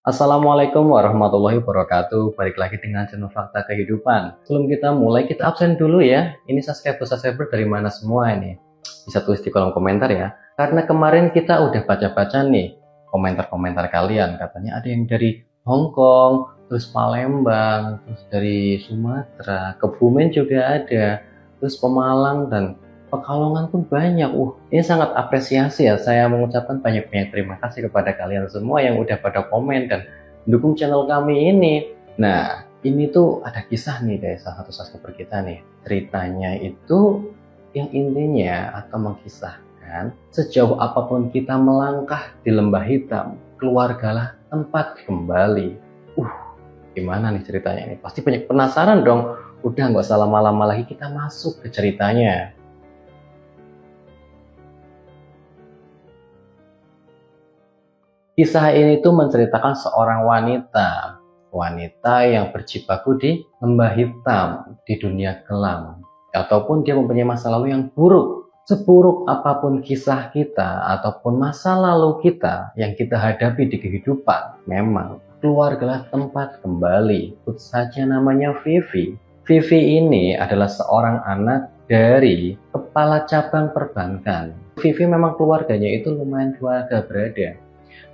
Assalamualaikum warahmatullahi wabarakatuh. Balik lagi dengan channel Fakta Kehidupan. Sebelum kita mulai, kita absen dulu ya. Ini subscriber dari mana semua ini? Bisa tulis di kolom komentar ya. Karena kemarin kita udah baca-baca nih komentar-komentar kalian. Katanya ada yang dari Hong Kong, terus Palembang, terus dari Sumatera, Kebumen juga ada, terus Pemalang dan Pekalongan pun banyak. Ini sangat apresiasi ya. Saya mengucapkan banyak-banyak terima kasih kepada kalian semua yang udah pada komen dan mendukung channel kami ini. Nah, ini tuh ada kisah nih dari salah satu subscriber kita nih. Ceritanya itu yang intinya atau mengisahkan sejauh apapun kita melangkah di lembah hitam, keluargalah tempat kembali. Gimana nih ceritanya ini? Pasti banyak penasaran dong. Udah nggak usah lama-lama lagi, kita masuk ke ceritanya. Kisah ini tuh menceritakan seorang wanita yang berjibaku di lembah hitam, di dunia kelam, ataupun dia mempunyai masa lalu yang buruk. Seburuk apapun kisah kita ataupun masa lalu kita yang kita hadapi di kehidupan, memang keluargalah tempat kembali. Sebut saja namanya Vivi. Vivi ini adalah seorang anak dari kepala cabang perbankan. Vivi memang keluarganya itu lumayan keluarga berada.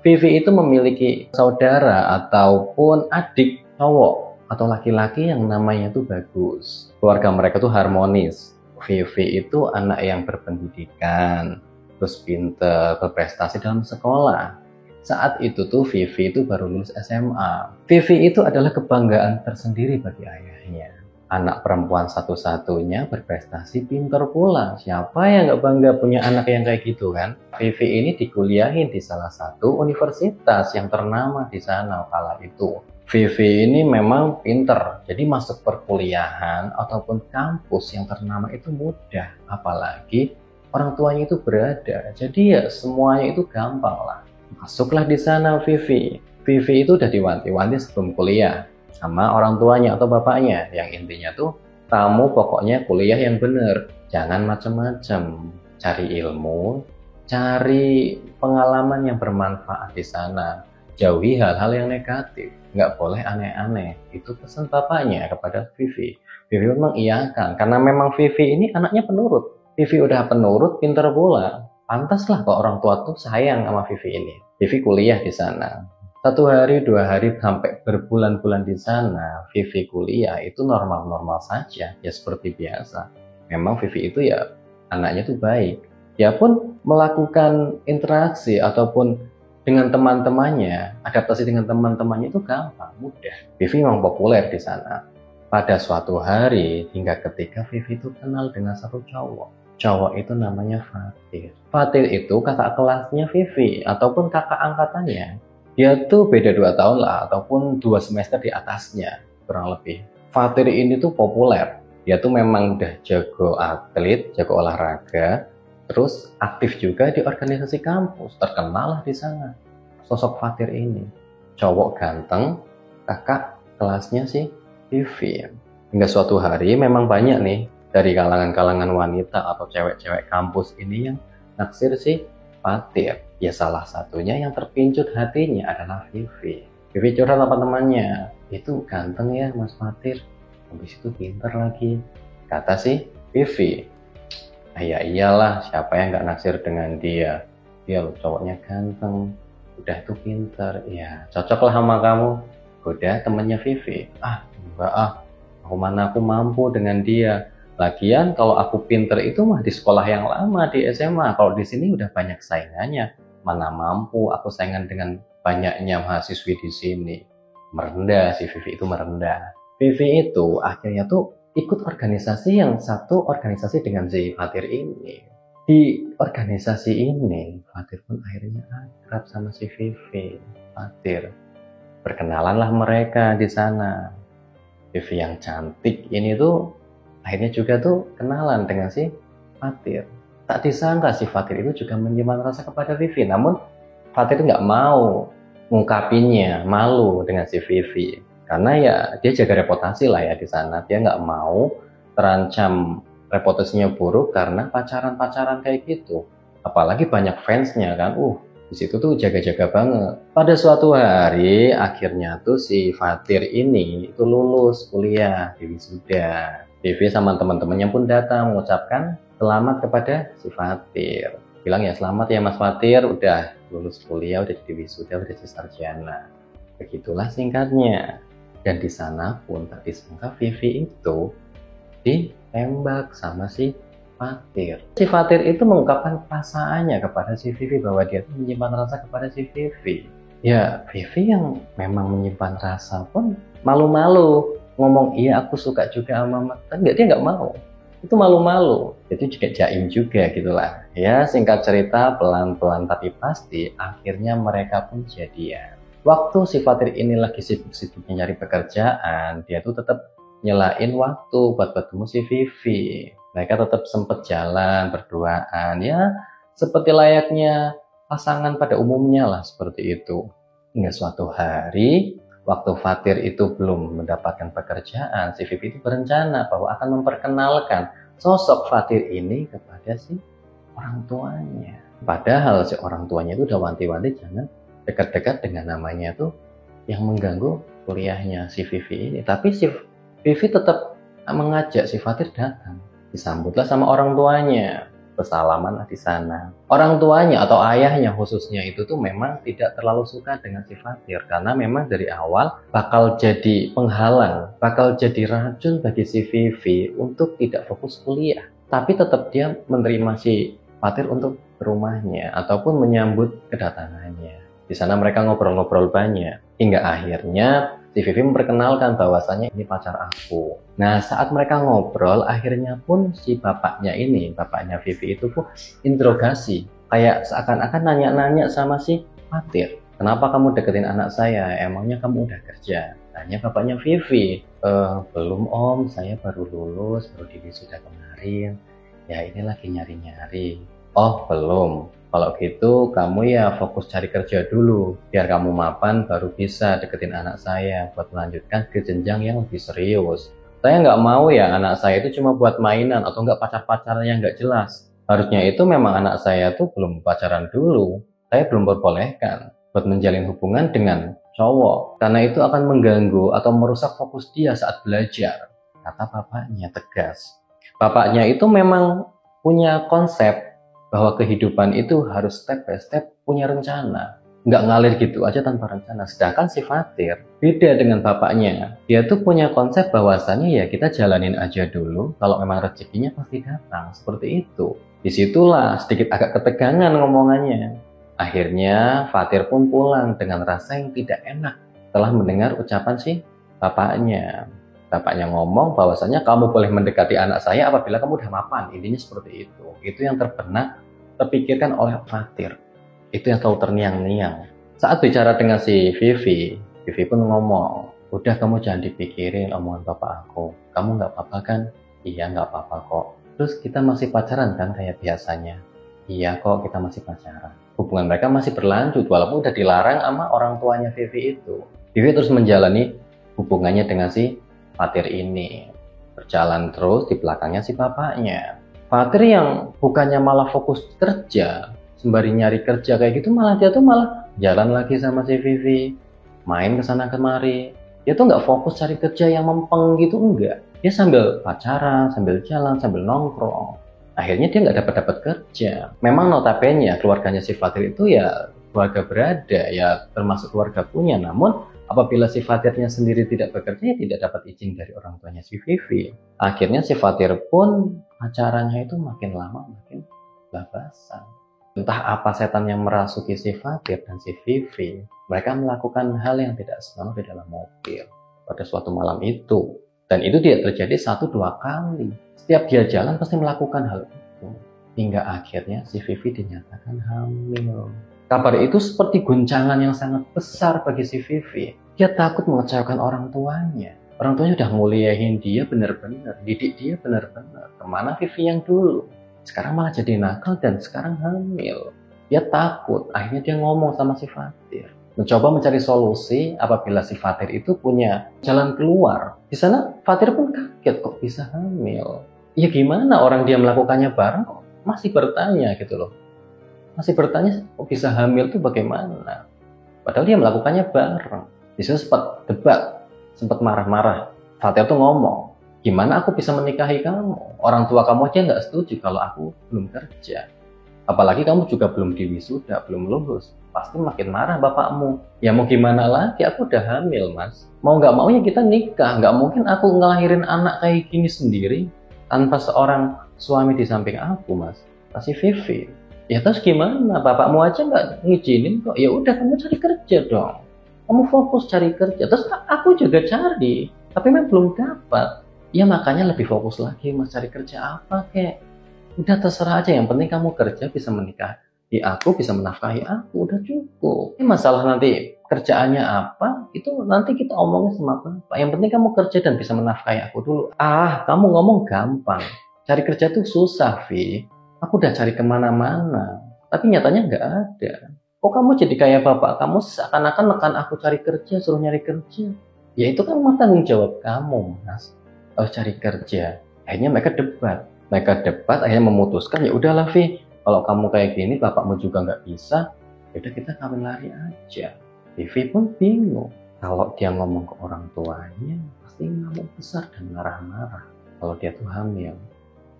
Vivi itu memiliki saudara ataupun adik cowok atau laki-laki yang namanya tuh bagus. Keluarga mereka tuh harmonis. Vivi itu anak yang berpendidikan, terus pinter, berprestasi dalam sekolah. Saat itu tuh Vivi itu baru lulus SMA. Vivi itu adalah kebanggaan tersendiri bagi ayahnya. Anak perempuan satu-satunya berprestasi, pinter pula. Siapa yang nggak bangga punya anak yang kayak gitu kan? Vivi ini dikuliahin di salah satu universitas yang ternama di sana kala itu. Vivi ini memang pinter, jadi masuk perkuliahan ataupun kampus yang ternama itu mudah. Apalagi orang tuanya itu berada, jadi ya semuanya itu gampang lah. Masuklah di sana Vivi. Vivi itu udah diwanti-wanti sebelum kuliah sama orang tuanya atau bapaknya, yang intinya tuh kamu pokoknya kuliah yang bener, jangan macem-macem, cari ilmu, cari pengalaman yang bermanfaat di sana, jauhi hal-hal yang negatif, nggak boleh aneh-aneh. Itu pesan bapaknya kepada Vivi. Vivi memang iyakan, karena memang Vivi ini anaknya penurut. Vivi udah penurut, pinter pula, pantaslah kalau orang tua tuh sayang sama Vivi ini. Vivi kuliah di sana. 1 hari, 2 hari, sampai berbulan-bulan di sana, Vivi kuliah itu normal-normal saja, ya seperti biasa. Memang Vivi itu ya anaknya tuh baik. Dia pun melakukan interaksi ataupun dengan teman-temannya, adaptasi dengan teman-temannya itu gampang, mudah. Vivi memang populer di sana. Pada suatu hari, hingga ketika Vivi itu kenal dengan satu cowok. Cowok itu namanya Fatir. Fatir itu kakak kelasnya Vivi ataupun kakak angkatannya. Dia tuh beda 2 tahun lah, ataupun 2 semester di atasnya, kurang lebih. Fatir ini tuh populer. Dia tuh memang udah jago atlet, jago olahraga, terus aktif juga di organisasi kampus, terkenal lah di sana. Sosok Fatir ini, cowok ganteng, kakak kelasnya si Vivi. Hingga suatu hari memang banyak nih dari kalangan-kalangan wanita atau cewek-cewek kampus ini yang naksir si Fatir. Ya salah satunya yang terpincut hatinya adalah Vivi. Vivi curhat sama temannya, itu ganteng ya Mas Fatir, habis itu pinter lagi, kata si Vivi. Ya iyalah, siapa yang gak naksir dengan dia, loh cowoknya ganteng, udah tuh pinter, ya cocok lah sama kamu. Udah temannya Vivi, enggak aku mampu dengan dia. Lagian kalau aku pinter itu mah di sekolah yang lama di SMA, kalau di sini udah banyak saingannya. Mana mampu aku saingan dengan banyaknya mahasiswi di sini. Merendah, si Vivi itu merendah. Vivi itu akhirnya tuh ikut organisasi yang satu organisasi dengan si Fatir ini. Di organisasi ini, Fatir pun akhirnya akrab sama si Vivi. Fatir. Berkenalanlah mereka di sana. Vivi yang cantik ini tuh akhirnya juga tuh kenalan dengan si Fatir. Tak disangka si Fatir itu juga menyimpan rasa kepada Vivi, namun Fatir nggak mau ngungkapinnya, malu dengan si Vivi, karena ya dia jaga reputasi lah ya di sana. Dia nggak mau terancam reputasinya buruk karena pacaran-pacaran kayak gitu. Apalagi banyak fansnya kan, di Di situ tuh jaga-jaga banget. Pada suatu hari akhirnya tuh si Fatir ini itu lulus kuliah di wisuda. Vivi sama teman-temannya pun datang mengucapkan selamat kepada si Fatir. Bilang ya selamat ya Mas Fatir, udah lulus kuliah, udah jadi wisuda, udah jadi sarjana. Begitulah singkatnya. Dan di sana pun tersangka Vivi itu ditembak sama si Fatir. Si Fatir itu mengungkapkan perasaannya kepada si Vivi bahwa dia menyimpan rasa kepada si Vivi. Ya, Vivi yang memang menyimpan rasa pun malu-malu ngomong iya aku suka juga sama Mas. Kan dia nggak mau. Itu malu-malu. Itu juga jaim juga gitulah. Ya, singkat cerita pelan-pelan tapi pasti akhirnya mereka pun jadian. Waktu si Fatir ini lagi sibuk-sibuknya nyari pekerjaan, dia tuh tetap nyelain waktu buat ketemu si Vivi. Mereka tetap sempet jalan berduaan, ya seperti layaknya pasangan pada umumnya lah seperti itu. Hingga suatu hari, waktu Fatir itu belum mendapatkan pekerjaan, si Vivi itu berencana bahwa akan memperkenalkan sosok Fatir ini kepada si orang tuanya. Padahal si orang tuanya itu udah wanti-wanti jangan dekat-dekat dengan namanya tuh yang mengganggu kuliahnya si Vivi ini. Tapi si Vivi tetap mengajak si Fatir datang. Disambutlah sama orang tuanya. Bersalaman lah di sana. Orang tuanya atau ayahnya khususnya itu tuh memang tidak terlalu suka dengan si Fatir. Karena memang dari awal bakal jadi penghalang, bakal jadi racun bagi si Vivi untuk tidak fokus kuliah. Tapi tetap dia menerima si Fatir untuk ke rumahnya ataupun menyambut kedatangannya. Di sana mereka ngobrol-ngobrol banyak. Hingga akhirnya si Vivi memperkenalkan bahwasannya ini pacar aku. Nah, saat mereka ngobrol, akhirnya pun si bapaknya ini, bapaknya Vivi itu pun interogasi. Kayak seakan-akan nanya-nanya sama si Fatir. Kenapa kamu deketin anak saya? Emangnya kamu udah kerja? Tanya bapaknya Vivi. Belum om, saya baru lulus, baru diwisuda kemarin. Ya ini lagi nyari-nyari. Oh belum. Kalau gitu kamu ya fokus cari kerja dulu, biar kamu mapan baru bisa deketin anak saya buat melanjutkan ke jenjang yang lebih serius. Saya nggak mau ya anak saya itu cuma buat mainan atau nggak pacar-pacaran yang nggak jelas. Harusnya itu memang anak saya tuh belum pacaran dulu. Saya belum perbolehkan buat menjalin hubungan dengan cowok, karena itu akan mengganggu atau merusak fokus dia saat belajar, kata bapaknya tegas. Bapaknya itu memang punya konsep bahwa kehidupan itu harus step by step punya rencana. Nggak ngalir gitu aja tanpa rencana. Sedangkan si Fatir beda dengan bapaknya. Dia tuh punya konsep bahwasannya ya kita jalanin aja dulu. Kalau memang rezekinya pasti datang. Seperti itu. Disitulah sedikit agak ketegangan ngomongannya. Akhirnya Fatir pun pulang dengan rasa yang tidak enak setelah mendengar ucapan si bapaknya. Bapaknya ngomong bahwasanya kamu boleh mendekati anak saya apabila kamu udah mapan. Intinya seperti itu. Itu yang terpikirkan oleh Fatir. Itu yang selalu terngiang-ngiang. Saat bicara dengan si Vivi, Vivi pun ngomong, udah kamu jangan dipikirin omongan bapak aku. Kamu nggak apa-apa kan? Iya nggak apa-apa kok. Terus kita masih pacaran kan kayak biasanya? Iya kok kita masih pacaran. Hubungan mereka masih berlanjut walaupun udah dilarang sama orang tuanya Vivi itu. Vivi terus menjalani hubungannya dengan si Fatir ini. Berjalan terus di belakangnya si bapaknya. Fatir yang bukannya malah fokus kerja, sembari nyari kerja kayak gitu, malah dia tuh malah jalan lagi sama si Vivi, main kesana kemari. Dia tuh nggak fokus cari kerja yang mempeng gitu, enggak. Dia sambil pacaran, sambil jalan, sambil nongkrong. Akhirnya dia nggak dapat kerja. Memang notabene keluarganya si Fatir itu ya keluarga berada, ya termasuk keluarga punya. Namun apabila si Fatirnya sendiri tidak bekerja, ya tidak dapat izin dari orang tuanya si Vivi. Akhirnya si Fatir pun pacarannya itu makin lama makin babasan. Entah apa setan yang merasuki si Fatir dan si Vivi, mereka melakukan hal yang tidak senonoh di dalam mobil pada suatu malam itu. Dan itu tidak terjadi 1-2 kali. Setiap dia jalan pasti melakukan hal itu. Hingga akhirnya si Vivi dinyatakan hamil. Kabar itu seperti guncangan yang sangat besar bagi si Vivi. Dia takut mengecewakan orang tuanya. Orang tuanya udah nguliahin dia benar-benar, didik dia benar-benar. Kemana Vivi yang dulu? Sekarang malah jadi nakal dan sekarang hamil. Dia takut, akhirnya dia ngomong sama si Fatir. Mencoba mencari solusi apabila si Fatir itu punya jalan keluar. Di sana Fatir pun kaget kok bisa hamil. Ya gimana orang dia melakukannya bareng kok masih bertanya gitu loh. Masih bertanya kok bisa hamil tuh bagaimana? Padahal dia melakukannya bareng. Di situ sempat debat, sempat marah-marah. Fatir tuh ngomong, gimana aku bisa menikahi kamu? Orang tua kamu aja nggak setuju kalau aku belum kerja. Apalagi kamu juga belum diwisuda, belum lulus. Pasti makin marah bapakmu. Ya mau gimana lagi, aku udah hamil mas. Mau nggak maunya kita nikah. Nggak mungkin aku ngelahirin anak kayak gini sendiri tanpa seorang suami di samping aku mas. Pasti Vivi. Ya terus gimana? Bapakmu aja nggak ngizinin kok. Ya udah kamu cari kerja dong. Kamu fokus cari kerja. Terus aku juga cari, tapi memang belum dapat. Ya makanya lebih fokus lagi mas cari kerja apa kek. Udah terserah aja, yang penting kamu kerja bisa menikahi aku, bisa menafkahi aku, udah cukup. Ini masalah nanti kerjaannya apa, itu nanti kita omongin sama bapak. Yang penting kamu kerja dan bisa menafkahi aku dulu. Kamu ngomong gampang. Cari kerja tuh susah, Vi. Aku udah cari kemana-mana, tapi nyatanya nggak ada. Kok kamu jadi kayak bapak kamu seakan-akan nekan aku cari kerja, suruh nyari kerja. Ya itu kan tanggung jawab kamu, mas. Harus cari kerja. Akhirnya mereka debat akhirnya memutuskan, ya udahlah Vi, kalau kamu kayak gini bapakmu juga nggak bisa, ya udah kita kawin lari aja. Vivi pun bingung, kalau dia ngomong ke orang tuanya pasti ngamuk besar dan marah-marah kalau dia tuh hamil.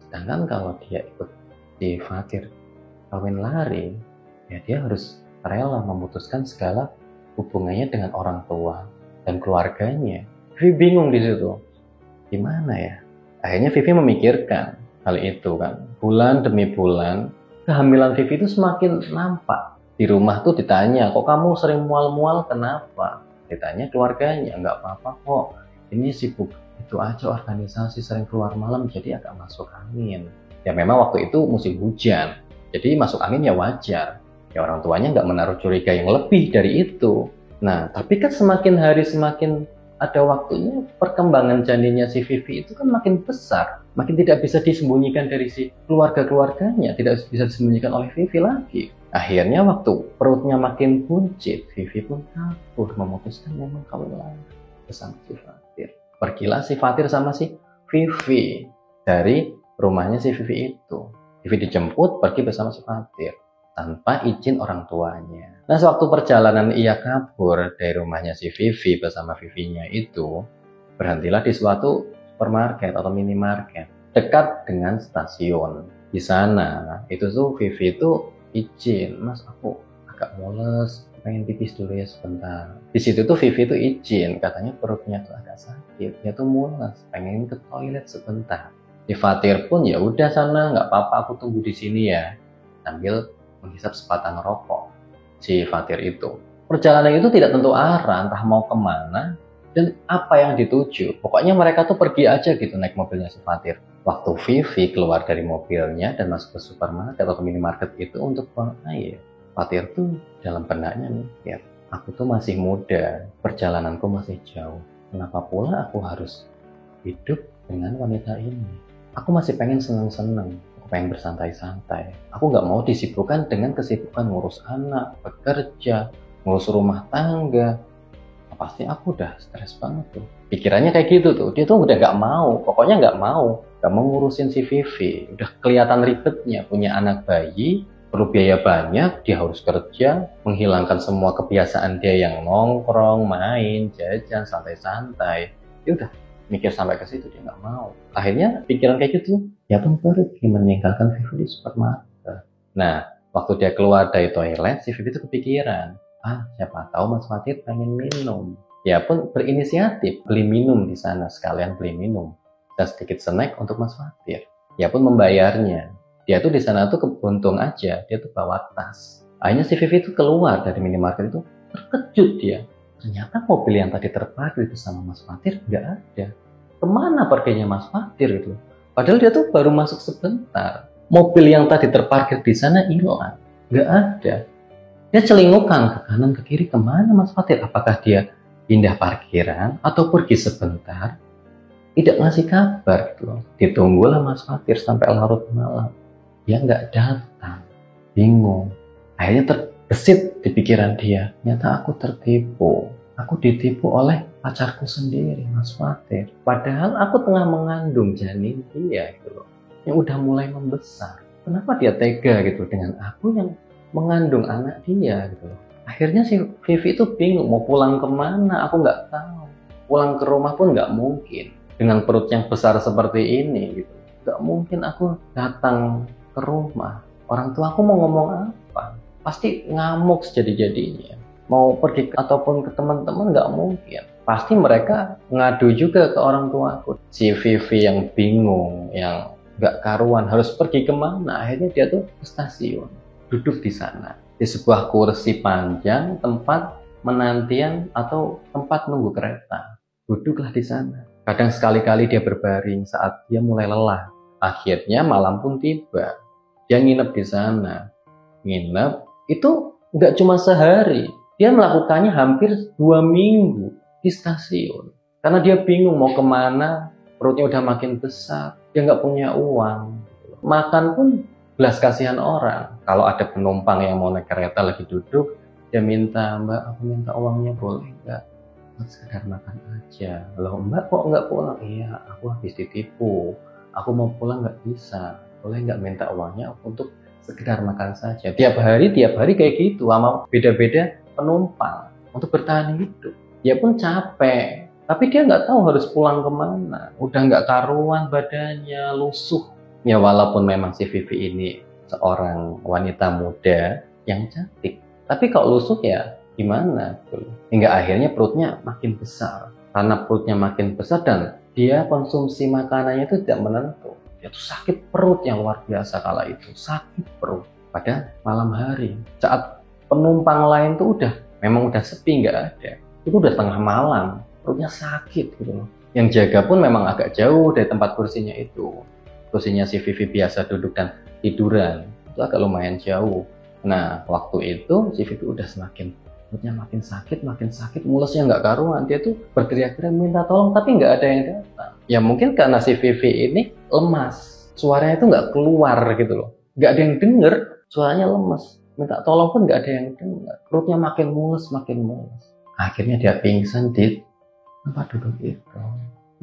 Sedangkan kalau dia ikut di Fatir kawin lari, ya dia harus rela memutuskan segala hubungannya dengan orang tua dan keluarganya. Vivi bingung di situ, gimana ya? Akhirnya Vivi memikirkan hal itu kan. Bulan demi bulan, kehamilan Vivi itu semakin nampak. Di rumah tuh ditanya, kok kamu sering mual-mual kenapa? Ditanya keluarganya, nggak apa-apa kok. Ini sibuk itu aja organisasi, sering keluar malam jadi agak masuk angin. Ya memang waktu itu musim hujan, jadi masuk angin ya wajar. Ya orang tuanya nggak menaruh curiga yang lebih dari itu. Nah, tapi kan semakin hari semakin ada waktunya, perkembangan janinnya si Vivi itu kan makin besar, makin tidak bisa disembunyikan dari si keluarga-keluarganya, tidak bisa disembunyikan oleh Vivi lagi. Akhirnya waktu perutnya makin buncit, Vivi pun kabur, memutuskan memang kawin lari bersama si Fatir. Pergilah si Fatir sama si Vivi dari rumahnya si Vivi itu. Vivi dijemput pergi bersama si Fatir tanpa izin orang tuanya. Nah, sewaktu perjalanan ia kabur dari rumahnya si Vivi bersama Vivinya itu, berhentilah di suatu supermarket atau minimarket dekat dengan stasiun. Di sana, itu tuh Vivi itu izin, mas aku agak mules, pengen pipis dulu ya sebentar. Di situ tuh Vivi tuh izin, katanya perutnya tuh agak sakit, dia tuh mules, pengen ke toilet sebentar. Di Fatir pun ya udah sana, nggak apa-apa, aku tunggu di sini ya, sambil menghisap sebatang rokok si Fatir itu. Perjalanan itu tidak tentu arah, entah mau kemana dan apa yang dituju. Pokoknya mereka tuh pergi aja gitu naik mobilnya si Fatir. Waktu Vivi keluar dari mobilnya dan masuk ke supermarket atau minimarket itu untuk buang air, Fatir tuh dalam benaknya mikir, aku tuh masih muda, perjalananku masih jauh. Kenapa pula aku harus hidup dengan wanita ini? Aku masih pengen seneng-seneng. Pengen bersantai-santai. Aku nggak mau disibukkan dengan kesibukan ngurus anak, bekerja, ngurus rumah tangga. Pasti aku udah stres banget tuh. Pikirannya kayak gitu tuh. Dia tuh udah nggak mau. Pokoknya nggak mau ngurusin si Vivi. Udah kelihatan ribetnya. Punya anak bayi, perlu biaya banyak. Dia harus kerja, menghilangkan semua kebiasaan dia yang nongkrong, main, jajan, santai-santai. Dia udah mikir sampai ke situ, dia nggak mau. Akhirnya pikiran kayak gitu, ya pun pergi meninggalkan Vivi di supermarket. Nah, waktu dia keluar dari toilet, si Vivi itu kepikiran, siapa tahu Mas Fatir pengen minum. Ya pun berinisiatif beli minum di sana, sekalian beli minum dan sedikit snack untuk Mas Fatir. Ya pun membayarnya. Dia tuh di sana tuh keberuntung aja, dia tuh bawa tas. Akhirnya si Vivi itu keluar dari minimarket itu, terkejut dia. Ternyata mobil yang tadi terparkir bersama Mas Fatir nggak ada. Kemana perginya Mas Fatir itu? Padahal dia tuh baru masuk sebentar. Mobil yang tadi terparkir di sana hilang, nggak ada. Dia celingukan ke kanan ke kiri, kemana Mas Fatir? Apakah dia pindah parkiran atau pergi sebentar? Tidak ngasih kabar gitu loh. Ditunggulah Mas Fatir sampai larut malam. Dia nggak datang, bingung. Akhirnya terbesit di pikiran dia, ternyata aku tertipu. Aku ditipu oleh pacarku sendiri, Mas Fatir. Padahal aku tengah mengandung janin dia gitu loh, yang udah mulai membesar. Kenapa dia tega gitu dengan aku yang mengandung anak dia gitu loh. Akhirnya si Vivi itu bingung mau pulang kemana, aku nggak tahu. Pulang ke rumah pun nggak mungkin dengan perut yang besar seperti ini gitu. Nggak mungkin aku datang ke rumah. Orang tua aku mau ngomong apa? Pasti ngamuk sejadi-jadinya. Mau pergi ataupun ke teman-teman nggak mungkin. Pasti mereka ngadu juga ke orang tuaku. Si Vivi yang bingung, yang nggak karuan harus pergi kemana. Akhirnya dia tuh ke stasiun, duduk di sana di sebuah kursi panjang tempat menantian atau tempat nunggu kereta. Duduklah di sana. Kadang sekali-kali dia berbaring saat dia mulai lelah. Akhirnya malam pun tiba. Dia nginep di sana. Nginep itu nggak cuma sehari. Dia melakukannya hampir 2 minggu di stasiun. Karena dia bingung mau kemana, perutnya udah makin besar, dia nggak punya uang. Makan pun belas kasihan orang. Kalau ada penumpang yang mau naik kereta lagi duduk, dia minta, "Mbak, aku minta uangnya boleh nggak? Buat sekedar makan aja." "Loh Mbak kok nggak pulang?" "Iya, aku habis ditipu. Aku mau pulang nggak bisa. Boleh nggak minta uangnya untuk sekedar makan saja." Tiap hari kayak gitu, sama beda-beda penumpang untuk bertahan hidup. Dia pun capek, tapi dia nggak tahu harus pulang kemana. Udah nggak karuan badannya, lusuh. Ya walaupun memang si Vivi ini seorang wanita muda yang cantik, tapi kalau lusuh ya gimana? Hingga akhirnya perutnya makin besar. Karena perutnya makin besar dan dia konsumsi makanannya itu tidak menentu. Dia tuh sakit perut yang luar biasa kala itu. Sakit perut pada malam hari. Saat penumpang lain tuh memang udah sepi, nggak ada. Itu udah tengah malam, perutnya sakit gitu loh. Yang jaga pun memang agak jauh dari tempat kursinya itu. Kursinya si Vivi biasa duduk dan tiduran, itu agak lumayan jauh. Nah, waktu itu si Vivi udah perutnya makin sakit, mulusnya nggak karuan. Dia tuh berteriak-teriak minta tolong, tapi nggak ada yang datang. Ya mungkin karena si Vivi ini lemas, suaranya itu nggak keluar gitu loh. Nggak ada yang denger, suaranya lemas. Minta tolong pun nggak ada yang dengar. Perutnya makin mulus. Akhirnya dia pingsan di tempat duduk itu.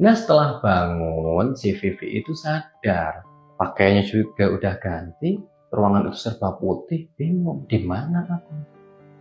Nah setelah bangun, si Vivi itu sadar. Pakaiannya juga udah ganti, ruangan itu serba putih, bingung. Di mana aku?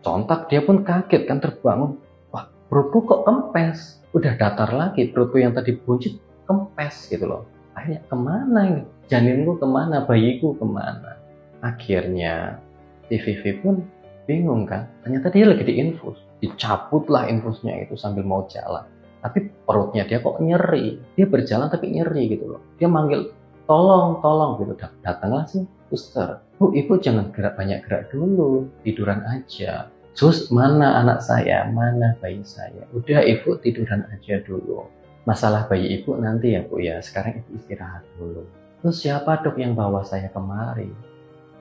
Sontak dia pun kaget kan terbangun. Wah, perutku kok kempes? Udah datar lagi, perutku yang tadi buncit kempes gitu loh. Akhirnya kemana ini? Janinku kemana? Bayiku kemana? Akhirnya si Vivi pun bingung kan. Ternyata dia lagi diinfus. Dicabutlah infusnya itu sambil mau jalan. Tapi perutnya dia kok nyeri. Dia berjalan tapi nyeri gitu loh. Dia manggil, tolong gitu. Datanglah si suster. "Bu, ibu jangan banyak gerak dulu. Tiduran aja." "Sus, mana anak saya? Mana bayi saya?" "Udah ibu tiduran aja dulu. Masalah bayi ibu nanti ya bu ya. Sekarang ibu istirahat dulu." "Terus siapa dok yang bawa saya kemari?"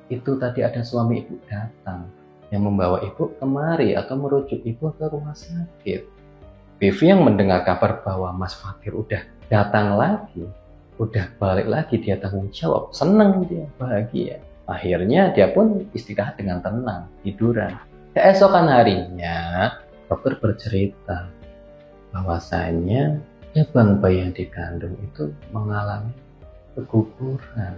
"Itu tadi ada suami ibu datang yang membawa ibu kemari atau merujuk ibu ke rumah sakit." Vivi yang mendengar kabar bahwa Mas Fatir udah datang lagi, udah balik lagi, dia tanggung jawab, seneng dia, bahagia. Akhirnya dia pun istirahat dengan tenang, tiduran. Keesokan harinya, dokter bercerita bahwasanya bayi yang dikandung itu mengalami keguguran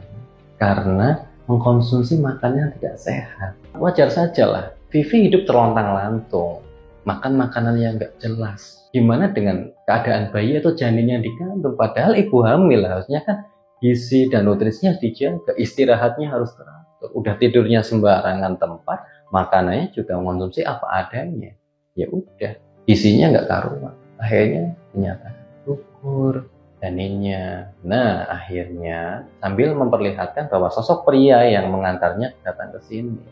karena mengkonsumsi makanan yang tidak sehat. Wajar sajalah, Vivi hidup terlontang-lantung, makan makanan yang nggak jelas. Gimana dengan keadaan bayi atau janin yang dikandung? Padahal ibu hamil harusnya kan gizi dan nutrisinya harus dijaga, istirahatnya harus teratur. Udah tidurnya sembarangan tempat, makanannya juga mengkonsumsi apa adanya. Ya udah, gizinya nggak karuan. Akhirnya dinyatakan gugur janinnya. Nah, akhirnya sambil memperlihatkan bahwa sosok pria yang mengantarnya datang ke sini.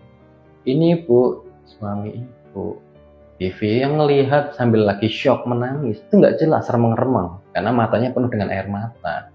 "Ini bu, suami ibu." Vivi yang melihat sambil lagi syok menangis. Itu nggak jelas, remeng-remeng. Karena matanya penuh dengan air mata.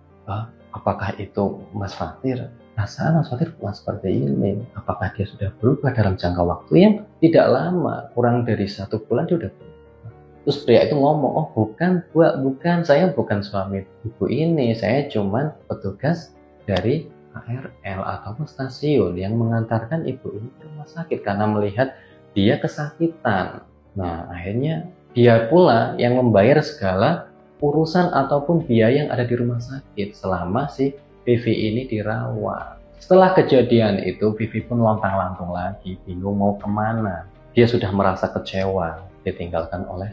Apakah itu Mas Fatir? Rasanya Mas Fatir bukan seperti ini. Apakah dia sudah berubah dalam jangka waktu yang tidak lama? Kurang dari 1 bulan dia sudah berubah. Terus pria itu ngomong, "Oh bukan, bukan. Saya bukan suami ibu ini. Saya cuma petugas dari KRL ataupun stasiun yang mengantarkan ibu ini ke rumah sakit karena melihat dia kesakitan." Nah, akhirnya dia pula yang membayar segala urusan ataupun biaya yang ada di rumah sakit selama si Vivi ini dirawat. Setelah kejadian itu, Vivi pun lontang-lantung lagi, bingung mau kemana. Dia sudah merasa kecewa, ditinggalkan oleh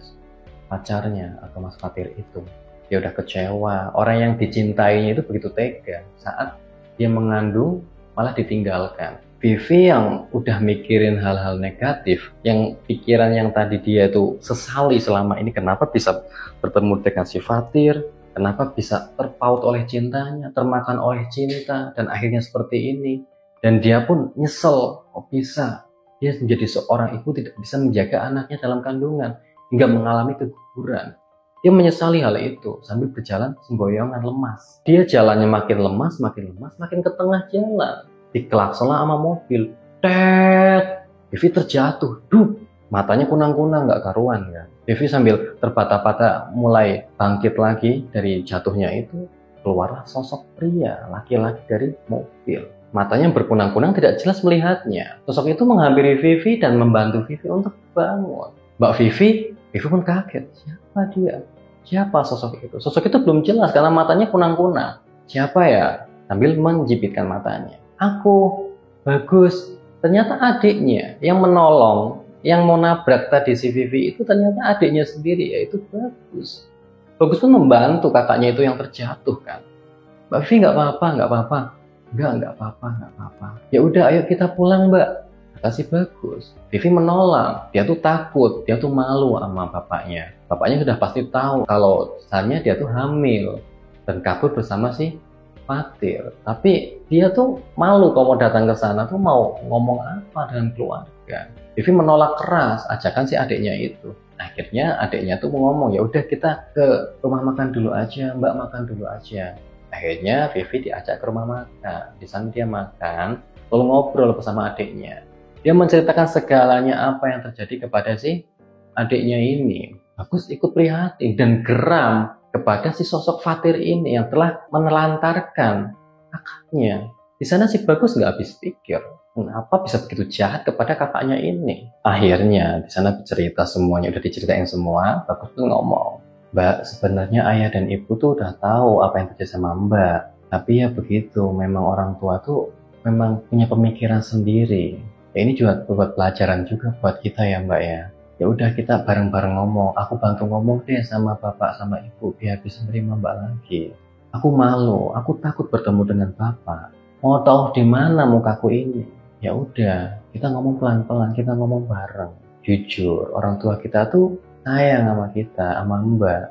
pacarnya atau Mas Fatir itu. Dia udah kecewa, orang yang dicintainya itu begitu tega. Saat dia mengandung, malah ditinggalkan. Vivi yang udah mikirin hal-hal negatif, yang pikiran yang tadi dia itu sesali selama ini, kenapa bisa bertemu dengan si Fatir, kenapa bisa terpaut oleh cintanya, termakan oleh cinta, dan akhirnya seperti ini. Dan dia pun nyesel, kok bisa dia menjadi seorang ibu tidak bisa menjaga anaknya dalam kandungan, hingga mengalami keguguran. Dia menyesali hal itu sambil berjalan semboyongan lemas. Dia jalannya makin lemas, makin ke tengah jalan. Dikelakson sama mobil. Tet! Vivi terjatuh. Duh! Matanya kunang-kunang gak karuan kan. Vivi sambil terbata-bata mulai bangkit lagi dari jatuhnya itu. Keluarlah sosok pria, laki-laki dari mobil. Matanya berkunang-kunang tidak jelas melihatnya. Sosok itu menghampiri Vivi dan membantu Vivi untuk bangun. Mbak Vivi pun kaget. Siapa dia? Siapa sosok itu? Sosok itu belum jelas karena matanya kunang-kunang. Siapa ya? Sambil menjepitkan matanya. Aku, Bagus. Ternyata adiknya yang menolong, yang mau nabrak tadi si Vivi itu ternyata adiknya sendiri, yaitu Bagus. Bagus pun membantu kakaknya itu yang terjatuh kan. Mbak Vivi nggak apa-apa. Nggak apa-apa. Ya udah, ayo kita pulang Mbak. Kata si Bagus. Vivi menolak. Dia tuh takut, dia tuh malu sama bapaknya. Bapaknya sudah pasti tahu kalau misalnya dia tuh hamil dan kabur bersama si Fatir. Tapi dia tuh malu kalau mau datang ke sana tuh mau ngomong apa dengan keluarga. Vivi menolak keras ajakan si adiknya itu. Akhirnya adiknya tuh ngomong, ya udah kita ke rumah makan dulu aja, Mbak makan dulu aja. Akhirnya Vivi diajak ke rumah makan. Di sana dia makan, lalu ngobrol bersama adiknya. Dia menceritakan segalanya apa yang terjadi kepada si adiknya ini. Bagus ikut prihatin dan geram kepada si sosok Fatir ini yang telah menelantarkan kakaknya. Di sana si Bagus nggak habis pikir, kenapa bisa begitu jahat kepada kakaknya ini. Akhirnya di sana cerita semuanya, udah diceritain semua. Bagus tuh ngomong, Mbak, sebenarnya ayah dan ibu tuh udah tahu apa yang terjadi sama Mbak. Tapi ya begitu, memang orang tua tuh memang punya pemikiran sendiri. Ya ini juga buat pelajaran juga buat kita ya Mbak ya. Ya udah kita bareng-bareng ngomong, aku bantu ngomong deh sama bapak sama ibu biar bisa menerima Mbak lagi. Aku malu, aku takut bertemu dengan bapak. Mau tahu di mana mukaku ini? Ya udah, kita ngomong pelan-pelan, kita ngomong bareng. Jujur, orang tua kita tuh sayang sama kita, sama Mbak.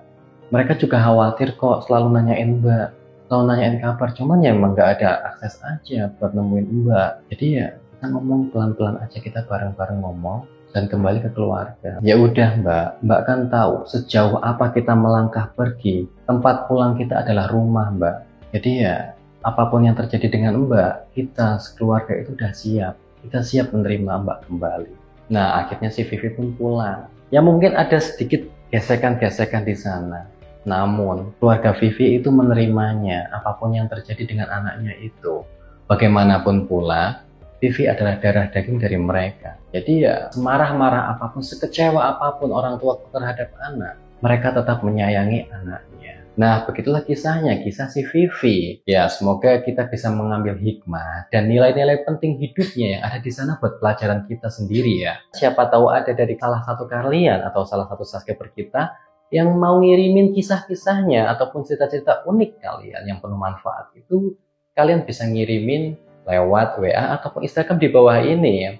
Mereka juga khawatir kok, selalu nanyain Mbak, selalu nanyain kabar. Cuman ya emang nggak ada akses aja buat nemuin Mbak. Jadi ya kita ngomong pelan-pelan aja, kita bareng-bareng ngomong dan kembali ke keluarga. Ya udah Mbak kan tahu sejauh apa kita melangkah pergi. Tempat pulang kita adalah rumah Mbak. Jadi ya apapun yang terjadi dengan Mbak, kita sekeluarga itu udah siap. Kita siap menerima Mbak kembali. Nah akhirnya si Vivi pun pulang. Ya mungkin ada sedikit gesekan-gesekan di sana. Namun keluarga Vivi itu menerimanya apapun yang terjadi dengan anaknya itu. Bagaimanapun pula, Vivi adalah darah daging dari mereka. Jadi ya semarah-marah apapun, sekecewa apapun orang tua terhadap anak, mereka tetap menyayangi anaknya. Nah begitulah kisahnya, kisah si Vivi. Ya semoga kita bisa mengambil hikmah dan nilai-nilai penting hidupnya yang ada di sana buat pelajaran kita sendiri ya. Siapa tahu ada dari salah satu kalian atau salah satu subscriber kita yang mau ngirimin kisah-kisahnya ataupun cerita-cerita unik kalian yang penuh manfaat itu, kalian bisa ngirimin lewat WA ataupun Instagram di bawah ini ya.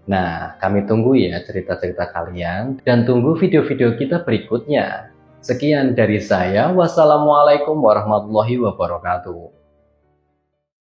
Nah, kami tunggu ya cerita-cerita kalian dan tunggu video-video kita berikutnya. Sekian dari saya. Wassalamualaikum warahmatullahi wabarakatuh.